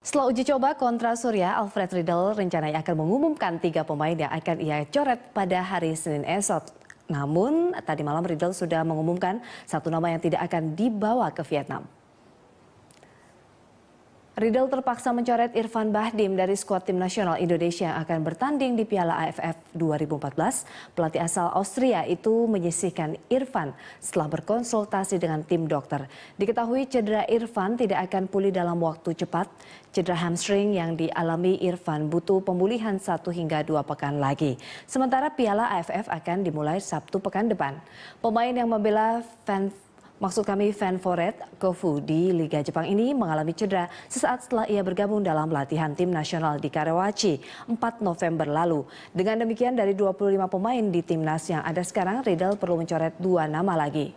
Setelah uji coba kontra Surya, Alfred Riedel rencananya akan mengumumkan 3 pemain yang akan ia coret pada hari Senin esok. Namun, tadi malam Riedel sudah mengumumkan satu nama yang tidak akan dibawa ke Vietnam. Riedel terpaksa mencoret Irfan Bahdim dari skuad tim nasional Indonesia yang akan bertanding di Piala AFF 2014. Pelatih asal Austria itu menyisihkan Irfan setelah berkonsultasi dengan tim dokter. Diketahui cedera Irfan tidak akan pulih dalam waktu cepat. Cedera hamstring yang dialami Irfan butuh pemulihan 1 hingga 2 pekan lagi. Sementara Piala AFF akan dimulai Sabtu pekan depan. Pemain yang membela fan favorit Kofu di Liga Jepang ini mengalami cedera sesaat setelah ia bergabung dalam latihan tim nasional di Karawaci 4 November lalu. Dengan demikian dari 25 pemain di timnas yang ada sekarang, Riedel perlu mencoret 2 nama lagi.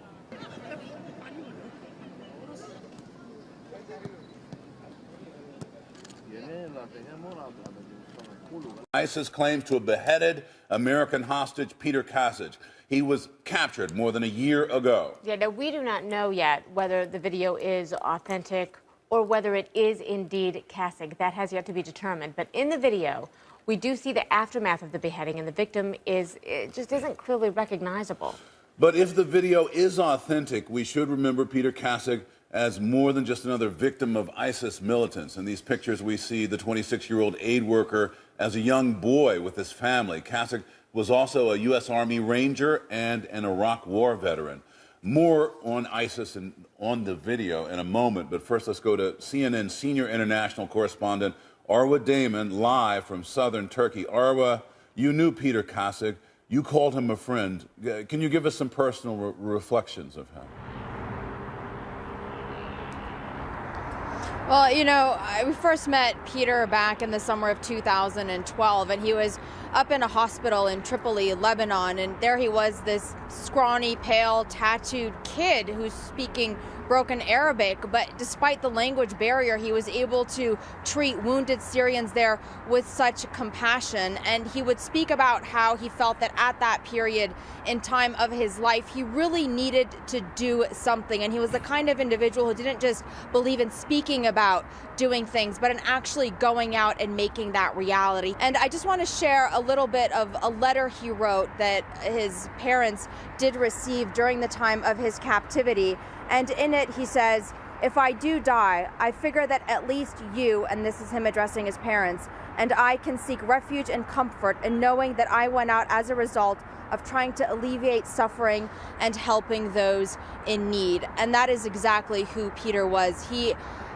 ISIS claims to have beheaded American hostage Peter Kasich. He was captured more than a year ago. Yeah, now we do not know yet whether the video is authentic or whether it is indeed Kasich. That has yet to be determined. But in the video, we do see the aftermath of the beheading, and the victim just isn't clearly recognizable. But if the video is authentic, we should remember Peter Kasich as more than just another victim of ISIS militants. In these pictures, we see the 26-year-old aid worker as a young boy with his family. Kasich was also a U.S. Army Ranger and an Iraq War veteran. More on ISIS and on the video in a moment, but first let's go to CNN senior international correspondent Arwa Damon live from southern Turkey. Arwa, you knew Peter Kasich. You called him a friend. Can you give us some personal reflections of him? Well, we first met Peter back in the summer of 2012, and he was up in a hospital in Tripoli, Lebanon, and there he was, this scrawny, pale, tattooed kid who's speaking broken Arabic, but despite the language barrier, he was able to treat wounded Syrians there with such compassion. And he would speak about how he felt that at that period in time of his life, he really needed to do something. And he was the kind of individual who didn't just believe in speaking about doing things, but in actually going out and making that reality. And I just want to share a little bit of a letter he wrote that his parents did receive during the time of his captivity. And in it, he says, "If I do die, I figure that at least you," and this is him addressing his parents, "and I can seek refuge and comfort in knowing that I went out as a result of trying to alleviate suffering and helping those in need." And that is exactly who Peter was. He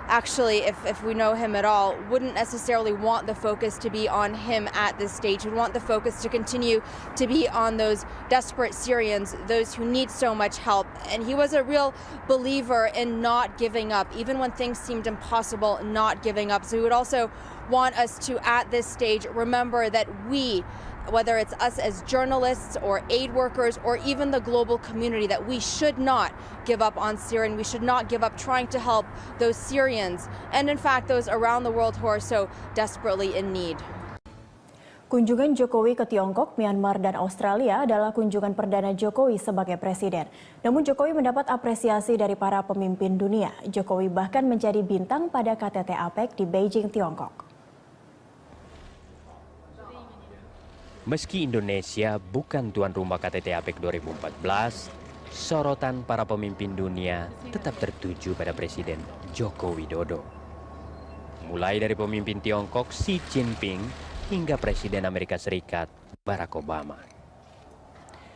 actually, if we know him at all, wouldn't necessarily want the focus to be on him at this stage. He'd want the focus to continue to be on those desperate Syrians, those who need so much help. And he was a real believer in not giving up, even when things seemed impossible, not giving up. So he would also want us to, at this stage, remember that we, whether it's us as journalists or aid workers or even the global community, that we should not give up on Syria, and we should not give up trying to help those Syrians and in fact those around the world who are so desperately in need. Kunjungan Jokowi ke Tiongkok, Myanmar, dan Australia adalah kunjungan perdana Jokowi sebagai presiden. Namun Jokowi mendapat apresiasi dari para pemimpin dunia. Jokowi bahkan menjadi bintang pada KTT APEC di Beijing, Tiongkok. Meski Indonesia bukan tuan rumah KTT APEC 2014, sorotan para pemimpin dunia tetap tertuju pada Presiden Joko Widodo. Mulai dari pemimpin Tiongkok Xi Jinping hingga Presiden Amerika Serikat Barack Obama.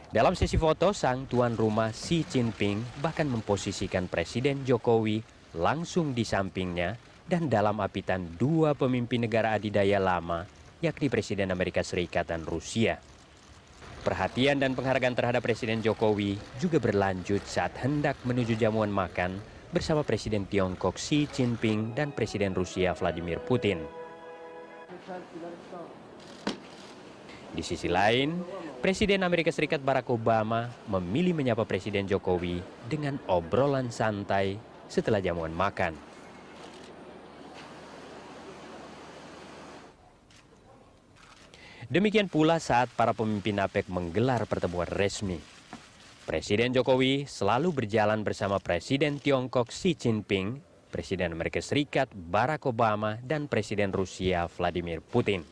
Dalam sesi foto, sang tuan rumah Xi Jinping bahkan memposisikan Presiden Jokowi langsung di sampingnya dan dalam apitan 2 pemimpin negara adidaya lama, yakni Presiden Amerika Serikat dan Rusia. Perhatian dan penghargaan terhadap Presiden Jokowi juga berlanjut saat hendak menuju jamuan makan bersama Presiden Tiongkok Xi Jinping dan Presiden Rusia Vladimir Putin. Di sisi lain, Presiden Amerika Serikat Barack Obama memilih menyapa Presiden Jokowi dengan obrolan santai setelah jamuan makan. Demikian pula saat para pemimpin APEC menggelar pertemuan resmi. Presiden Jokowi selalu berjalan bersama Presiden Tiongkok Xi Jinping Presiden Amerika Serikat Barack Obama dan Presiden Rusia Vladimir Putin.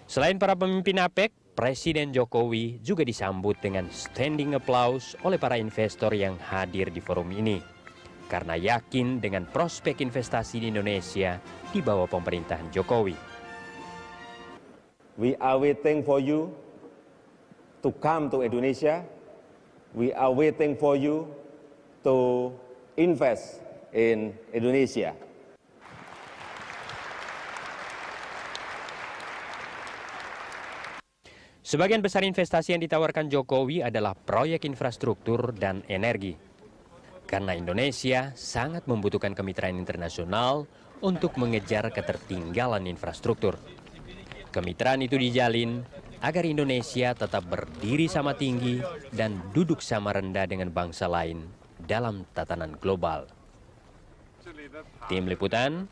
Selain para pemimpin APEC, Presiden Jokowi juga disambut dengan standing applause oleh para investor yang hadir di forum ini, karena yakin dengan prospek investasi di Indonesia di bawah pemerintahan Jokowi. We are waiting for you to come to Indonesia. We are waiting for you to invest in Indonesia. Sebagian besar investasi yang ditawarkan Jokowi adalah proyek infrastruktur dan energi. Karena Indonesia sangat membutuhkan kemitraan internasional untuk mengejar ketertinggalan infrastruktur. Kemitraan itu dijalin agar Indonesia tetap berdiri sama tinggi dan duduk sama rendah dengan bangsa lain dalam tatanan global. Tim Liputan,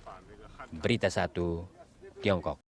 Berita 1, Tiongkok.